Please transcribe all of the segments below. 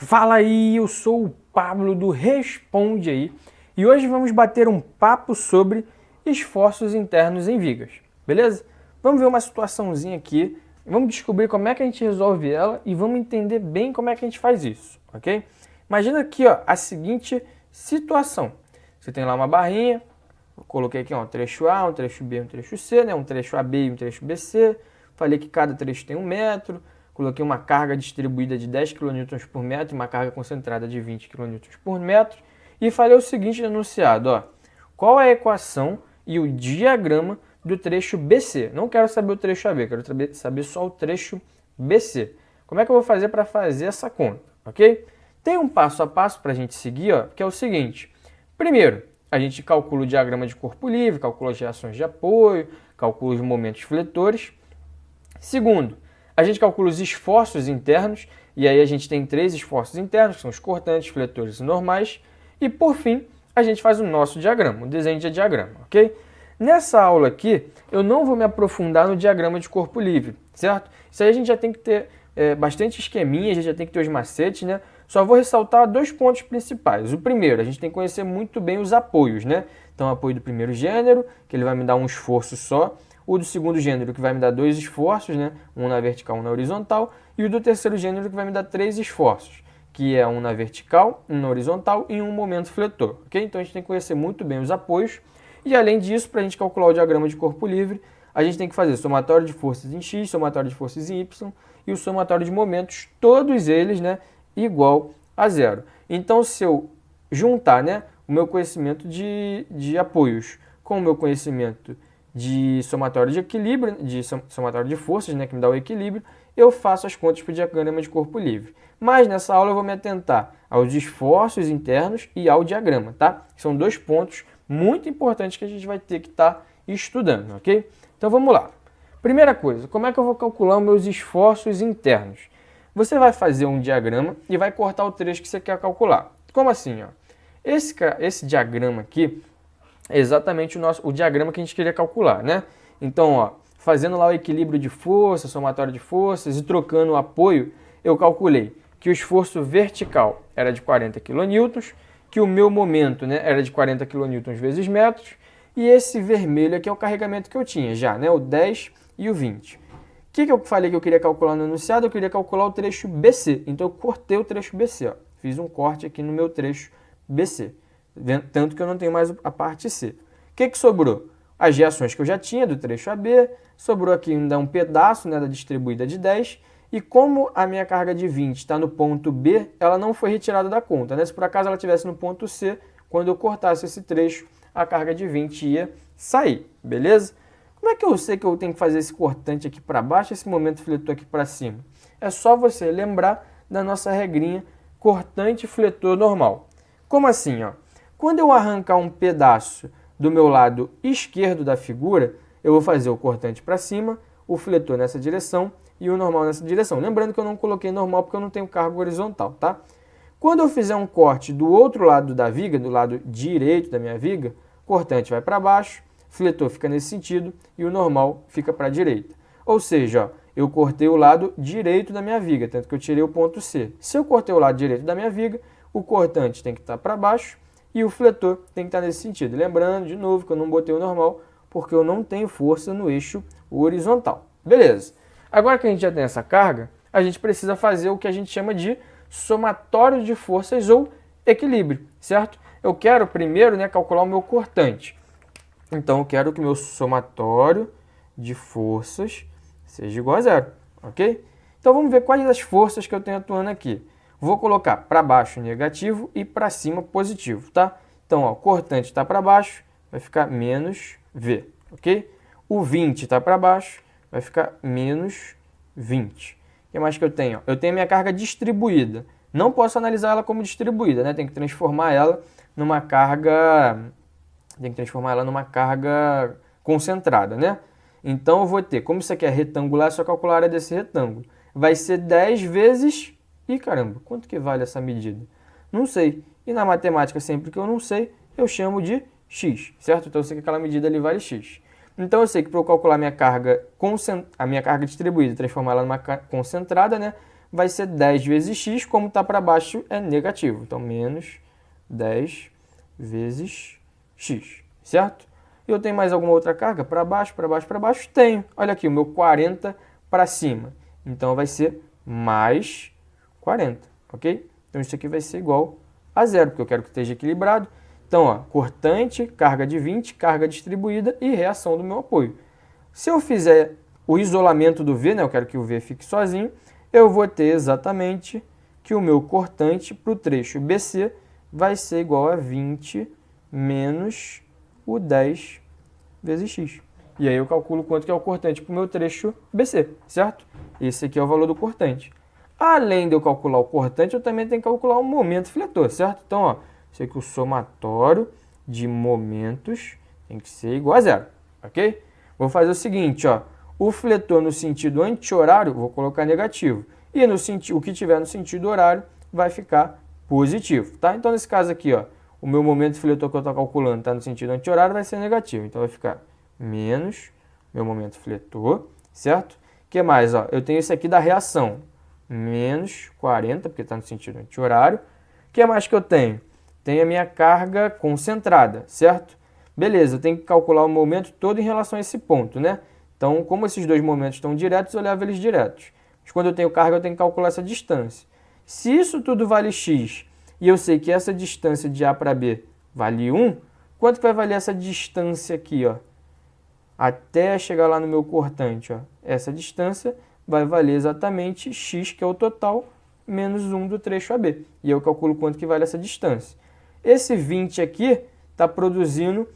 Fala aí, eu sou o Pablo do Responde Aí e hoje vamos bater um papo sobre esforços internos em vigas, beleza? Vamos ver uma situaçãozinha aqui, vamos descobrir como é que a gente resolve ela e vamos entender bem como é que a gente faz isso, ok? Imagina aqui ó, a seguinte situação, você tem lá uma barrinha, eu coloquei aqui ó, um trecho A, um trecho B, um trecho C, né? Um trecho AB e um trecho BC, falei que cada trecho tem 1 metro, coloquei uma carga distribuída de 10 kN por metro e uma carga concentrada de 20 kN por metro. E falei o seguinte no enunciado, ó, qual é a equação e o diagrama do trecho BC? Não quero saber o trecho AB, quero saber só o trecho BC. Como é que eu vou fazer para fazer essa conta, ok? Tem um passo a passo para a gente seguir, ó, que é o seguinte. Primeiro, a gente calcula o diagrama de corpo livre, calcula as reações de apoio, calcula os momentos fletores. Segundo, a gente calcula os esforços internos, e aí a gente tem 3 esforços internos, que são os cortantes, fletores e normais. E por fim, a gente faz o nosso diagrama, o desenho de diagrama, ok? Nessa aula aqui, eu não vou me aprofundar no diagrama de corpo livre, certo? Isso aí a gente já tem que ter bastante esqueminha, a gente já tem que ter os macetes, né? Só vou ressaltar 2 pontos principais. O primeiro, a gente tem que conhecer muito bem os apoios, né? Então, apoio do primeiro gênero, que ele vai me dar um esforço só. O do segundo gênero, que vai me dar 2 esforços, né? Um na vertical, um na horizontal. E o do terceiro gênero, que vai me dar 3 esforços, que é um na vertical, um na horizontal e um momento fletor, ok? Então, a gente tem que conhecer muito bem os apoios. E, além disso, para a gente calcular o diagrama de corpo livre, a gente tem que fazer somatório de forças em X, somatório de forças em Y e o somatório de momentos, todos eles, né, igual a zero. Então, se eu juntar, né, o meu conhecimento de apoios com o meu conhecimento de somatório de equilíbrio, de somatório de forças, né, que me dá o equilíbrio, eu faço as contas para o diagrama de corpo livre. Mas nessa aula eu vou me atentar aos esforços internos e ao diagrama, tá? São 2 pontos muito importantes que a gente vai ter que estar estudando, ok? Então vamos lá. Primeira coisa, como é que eu vou calcular os meus esforços internos? Você vai fazer um diagrama e vai cortar o trecho que você quer calcular. Como assim? Ó? Esse diagrama aqui é exatamente o diagrama que a gente queria calcular, né? Então, ó, fazendo lá o equilíbrio de forças, somatório de forças e trocando o apoio, eu calculei que o esforço vertical era de 40 kN, que o meu momento, né, era de 40 kN vezes metros, e esse vermelho aqui é o carregamento que eu tinha já, né, o 10 e o 20. O que eu falei que eu queria calcular no enunciado? Eu queria calcular o trecho BC, então eu cortei o trecho BC, ó. Fiz um corte aqui no meu trecho BC, tanto que eu não tenho mais a parte C. O que sobrou? As reações que eu já tinha do trecho AB, sobrou aqui ainda um pedaço, né, da distribuída de 10, e como a minha carga de 20 está no ponto B, ela não foi retirada da conta, né? Se por acaso ela estivesse no ponto C, quando eu cortasse esse trecho, a carga de 20 ia sair, beleza? Como é que eu sei que eu tenho que fazer esse cortante aqui para baixo e esse momento fletor aqui para cima? É só você lembrar da nossa regrinha cortante fletor normal. Como assim? Ó? Quando eu arrancar um pedaço do meu lado esquerdo da figura, eu vou fazer o cortante para cima, o fletor nessa direção e o normal nessa direção. Lembrando que eu não coloquei normal porque eu não tenho carga horizontal, tá? Quando eu fizer um corte do outro lado da viga, do lado direito da minha viga, cortante vai para baixo, fletor fica nesse sentido e o normal fica para a direita. Ou seja, ó, eu cortei o lado direito da minha viga, tanto que eu tirei o ponto C. Se eu cortei o lado direito da minha viga, o cortante tem que estar para baixo e o fletor tem que estar nesse sentido. Lembrando, de novo, que eu não botei o normal porque eu não tenho força no eixo horizontal. Beleza. Agora que a gente já tem essa carga, a gente precisa fazer o que a gente chama de somatório de forças ou equilíbrio, certo? Eu quero primeiro, né, calcular o meu cortante. Então, eu quero que o meu somatório de forças seja igual a zero, ok? Então, vamos ver quais as forças que eu tenho atuando aqui. Vou colocar para baixo negativo e para cima positivo, tá? Então, ó, o cortante está para baixo, vai ficar menos V, ok? O 20 está para baixo, vai ficar menos 20. O que mais que eu tenho? Eu tenho a minha carga distribuída. Não posso analisar ela como distribuída, né? Tem que transformar ela numa carga... concentrada, né? Então, eu vou ter, como isso aqui é retangular, é só calcular a área desse retângulo. Vai ser 10 vezes... Ih, caramba, quanto que vale essa medida? Não sei. E na matemática, sempre que eu não sei, eu chamo de x, certo? Então, eu sei que aquela medida ali vale x. Então, eu sei que para eu calcular a minha carga distribuída e transformar ela numa concentrada, né, vai ser 10 vezes x, como está para baixo é negativo. Então, menos 10 vezes x, certo? E eu tenho mais alguma outra carga? Para baixo, para baixo, para baixo? Tenho. Olha aqui, o meu 40 para cima. Então, vai ser mais 40, ok? Então, isso aqui vai ser igual a zero, porque eu quero que esteja equilibrado. Então, ó, cortante, carga de 20, carga distribuída e reação do meu apoio. Se eu fizer o isolamento do V, né, eu quero que o V fique sozinho, eu vou ter exatamente que o meu cortante para o trecho BC vai ser igual a 20 menos o 10 vezes x. E aí eu calculo quanto que é o cortante para o meu trecho BC, certo? Esse aqui é o valor do cortante. Além de eu calcular o cortante, eu também tenho que calcular o momento fletor, certo? Então, ó, sei que o somatório de momentos tem que ser igual a zero, ok? Vou fazer o seguinte, ó, o fletor no sentido anti-horário, vou colocar negativo. E o que tiver no sentido horário vai ficar positivo, tá? Então, nesse caso aqui, ó, o meu momento fletor que eu estou calculando está no sentido anti-horário, vai ser negativo. Então, vai ficar menos meu momento fletor, certo? O que mais? Ó, eu tenho esse aqui da reação, menos 40, porque está no sentido anti-horário. O que mais que eu tenho? Tenho a minha carga concentrada, certo? Beleza, eu tenho que calcular o momento todo em relação a esse ponto, né? Então, como esses dois momentos estão diretos, eu levo eles diretos. Mas quando eu tenho carga, eu tenho que calcular essa distância. Se isso tudo vale x, e eu sei que essa distância de A para B vale 1, quanto que vai valer essa distância aqui, ó? Até chegar lá no meu cortante, ó. Essa distância vai valer exatamente x, que é o total, menos 1 do trecho AB. E eu calculo quanto que vale essa distância. Esse 20 aqui está produzindo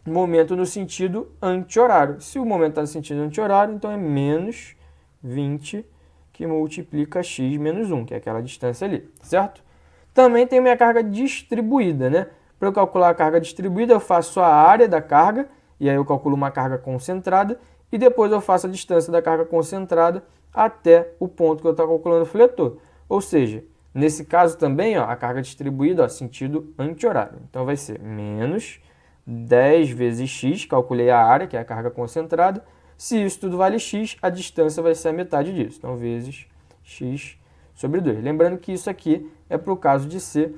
momento no sentido anti-horário. Se o momento está no sentido anti-horário, então é menos 20 que multiplica x menos 1, que é aquela distância ali, certo? Também tem minha carga distribuída, né? Para eu calcular a carga distribuída, eu faço a área da carga, e aí eu calculo uma carga concentrada, e depois eu faço a distância da carga concentrada até o ponto que eu estou calculando o fletor. Ou seja, nesse caso também, ó, a carga distribuída, ó, sentido anti-horário. Então vai ser menos 10 vezes x, calculei a área, que é a carga concentrada. Se isso tudo vale x, a distância vai ser a metade disso. Então, vezes x sobre 2. Lembrando que isso aqui é para o caso de ser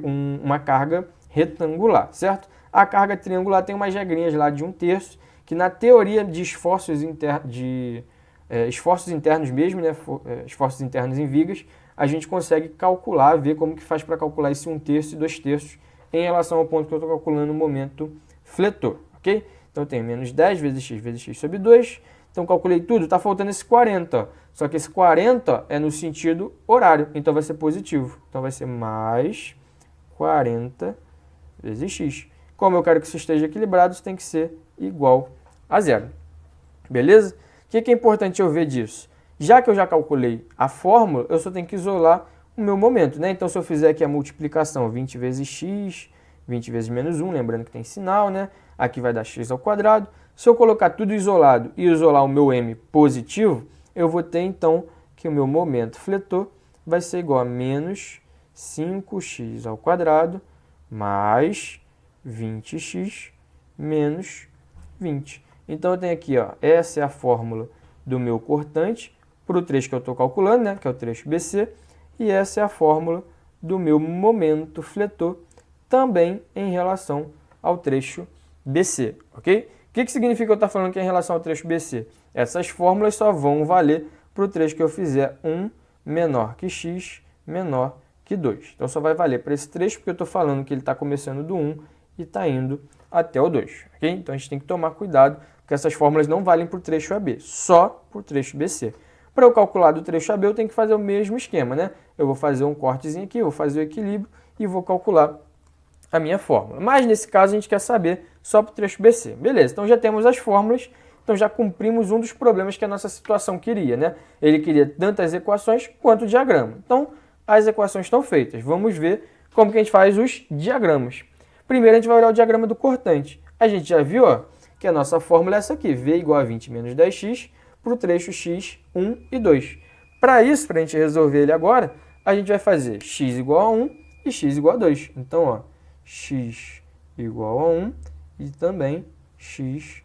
uma carga retangular, certo? A carga triangular tem umas regrinhas lá de 1/3, que na teoria de esforços internos mesmo, né? Esforços internos em vigas, a gente consegue calcular, ver como que faz para calcular esse 1/3 e 2/3 em relação ao ponto que eu estou calculando no momento fletor, ok? Então, eu tenho menos 10 vezes x sobre 2. Então, calculei tudo, está faltando esse 40. Ó. Só que esse 40 é no sentido horário, então vai ser positivo. Então, vai ser mais 40 vezes x. Como eu quero que isso esteja equilibrado, isso tem que ser igual a zero. Beleza? O que é importante eu ver disso? Já que eu já calculei a fórmula, eu só tenho que isolar o meu momento, né? Então, se eu fizer aqui a multiplicação 20 vezes x, 20 vezes menos 1, lembrando que tem sinal, né? Aqui vai dar x ao quadrado. Se eu colocar tudo isolado e isolar o meu m positivo, eu vou ter, então, que o meu momento fletor vai ser igual a menos 5x ao quadrado mais 20x menos 20. Então, eu tenho aqui, ó, essa é a fórmula do meu cortante para o trecho que eu estou calculando, né? Que é o trecho BC. E essa é a fórmula do meu momento fletor, também em relação ao trecho BC, ok? O que significa eu estar falando que é em relação ao trecho BC? Essas fórmulas só vão valer para o trecho que eu fizer 1 menor que x menor que 2. Então, só vai valer para esse trecho, porque eu estou falando que ele está começando do 1 e está indo até o 2, ok? Então, a gente tem que tomar cuidado, porque essas fórmulas não valem para o trecho AB, só para o trecho BC. Para eu calcular do trecho AB, eu tenho que fazer o mesmo esquema, né? Eu vou fazer um cortezinho aqui, vou fazer o equilíbrio e vou calcular a minha fórmula. Mas, nesse caso, a gente quer saber só para o trecho BC. Beleza, então já temos as fórmulas, então já cumprimos um dos problemas que a nossa situação queria, né? Ele queria tanto as equações quanto o diagrama. Então, as equações estão feitas. Vamos ver como que a gente faz os diagramas. Primeiro, a gente vai olhar o diagrama do cortante. A gente já viu, ó, que a nossa fórmula é essa aqui, V igual a 20 menos 10x, para o trecho x, 1 e 2. Para isso, para a gente resolver ele agora, a gente vai fazer x igual a 1 e x igual a 2. Então, ó, x igual a 1 e também x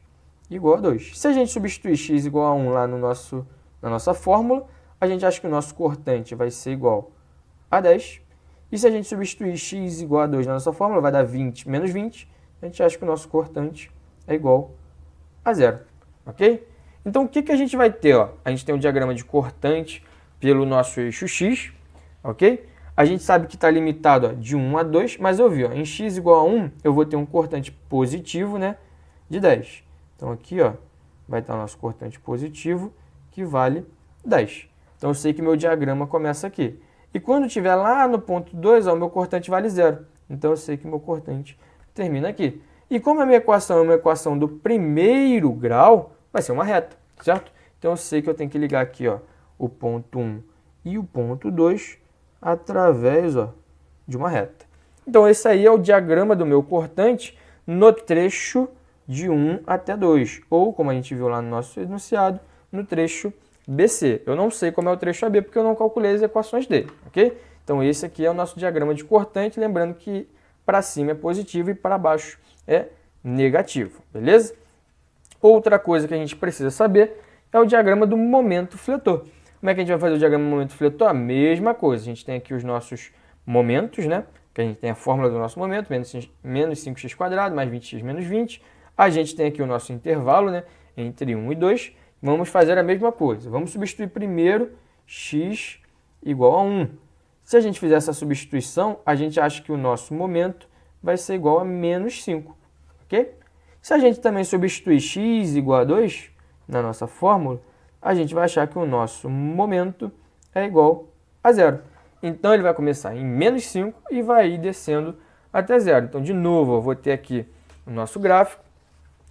igual a 2. Se a gente substituir x igual a 1 lá na nossa fórmula, a gente acha que o nosso cortante vai ser igual a 10. E se a gente substituir x igual a 2 na nossa fórmula, vai dar 20 menos 20. A gente acha que o nosso cortante é igual a 0. Ok? Então, o que a gente vai ter? Ó? A gente tem um diagrama de cortante pelo nosso eixo x. Ok? A gente sabe que está limitado ó, de 1 a 2, mas eu vi, ó, em x igual a 1, eu vou ter um cortante positivo, né, de 10. Então, aqui ó, vai estar o nosso cortante positivo, que vale 10. Então, eu sei que meu diagrama começa aqui. E quando estiver lá no ponto 2, ó, o meu cortante vale 0. Então, eu sei que meu cortante termina aqui. E como a minha equação é uma equação do primeiro grau, vai ser uma reta, certo? Então, eu sei que eu tenho que ligar aqui ó, o ponto 1 e o ponto 2 através ó, de uma reta. Então, esse aí é o diagrama do meu cortante no trecho de 1 até 2. Ou, como a gente viu lá no nosso enunciado, no trecho BC. Eu não sei como é o trecho AB, porque eu não calculei as equações dele, ok? Então, esse aqui é o nosso diagrama de cortante, lembrando que para cima é positivo e para baixo é negativo, beleza? Outra coisa que a gente precisa saber é o diagrama do momento fletor. Como é que a gente vai fazer o diagrama do momento fletor? A mesma coisa, a gente tem aqui os nossos momentos, né? Que a gente tem a fórmula do nosso momento, menos 5x² mais 20x menos 20. A gente tem aqui o nosso intervalo, né? Entre 1 e 2. Vamos fazer a mesma coisa. Vamos substituir primeiro x igual a 1. Se a gente fizer essa substituição, a gente acha que o nosso momento vai ser igual a menos 5. Ok? Se a gente também substituir x igual a 2 na nossa fórmula, a gente vai achar que o nosso momento é igual a 0. Então, ele vai começar em menos 5 e vai ir descendo até 0. Então, de novo, eu vou ter aqui o nosso gráfico.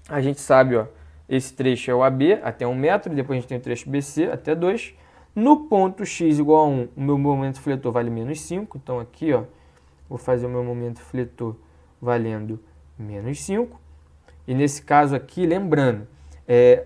A gente sabe, ó, esse trecho é o AB até 1 metro, depois a gente tem o trecho BC até 2. No ponto x igual a 1, o meu momento fletor vale menos 5. Então, aqui, ó, vou fazer o meu momento fletor valendo menos 5. E nesse caso aqui, lembrando,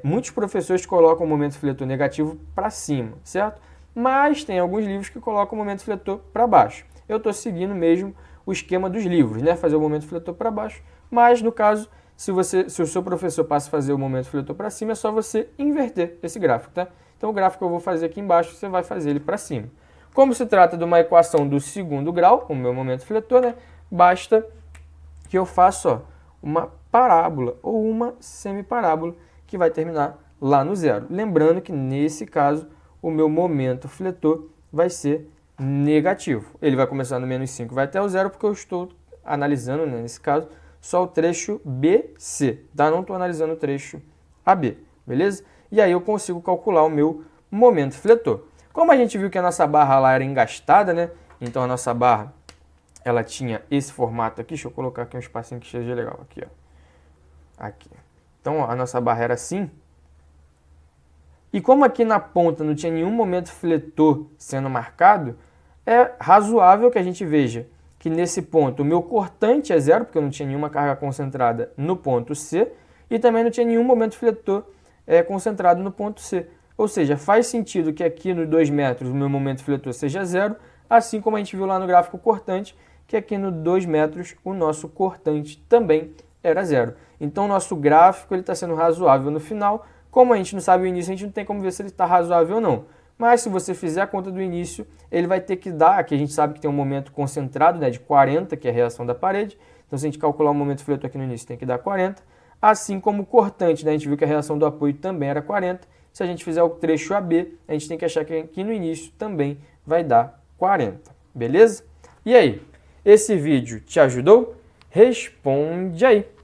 muitos professores colocam o momento fletor negativo para cima, certo? Mas tem alguns livros que colocam o momento fletor para baixo. Eu estou seguindo mesmo o esquema dos livros, né? Fazer o momento fletor para baixo. Mas, no caso, se o seu professor passa a fazer o momento fletor para cima, é só você inverter esse gráfico, tá? Então, o gráfico que eu vou fazer aqui embaixo, você vai fazer ele para cima. Como se trata de uma equação do segundo grau, o meu momento fletor, né? Basta que eu faça ó, uma parábola ou uma semiparábola que vai terminar lá no zero. Lembrando que, nesse caso, o meu momento fletor vai ser negativo. Ele vai começar no menos 5 e vai até o zero, porque eu estou analisando, né, nesse caso, só o trecho BC, tá? Não estou analisando o trecho AB, beleza? E aí eu consigo calcular o meu momento fletor. Como a gente viu que a nossa barra lá era engastada, né? Então a nossa barra, ela tinha esse formato aqui. Deixa eu colocar aqui um espacinho que seja legal. Aqui, ó. Aqui. Então, ó, a nossa barra era assim. E como aqui na ponta não tinha nenhum momento fletor sendo marcado, é razoável que a gente veja que nesse ponto o meu cortante é 0, porque eu não tinha nenhuma carga concentrada no ponto C, e também não tinha nenhum momento fletor concentrado no ponto C. Ou seja, faz sentido que aqui no 2 metros o meu momento fletor seja 0, assim como a gente viu lá no gráfico cortante, que aqui no 2 metros o nosso cortante também era 0. Então, o nosso gráfico está sendo razoável no final. Como a gente não sabe o início, a gente não tem como ver se ele está razoável ou não. Mas, se você fizer a conta do início, ele vai ter que dar, aqui a gente sabe que tem um momento concentrado, né, de 40, que é a reação da parede. Então, se a gente calcular o momento fletor aqui no início, tem que dar 40. Assim como o cortante, né, a gente viu que a reação do apoio também era 40. Se a gente fizer o trecho AB, a gente tem que achar que aqui no início também vai dar 40. Beleza? E aí, esse vídeo te ajudou? Responde aí!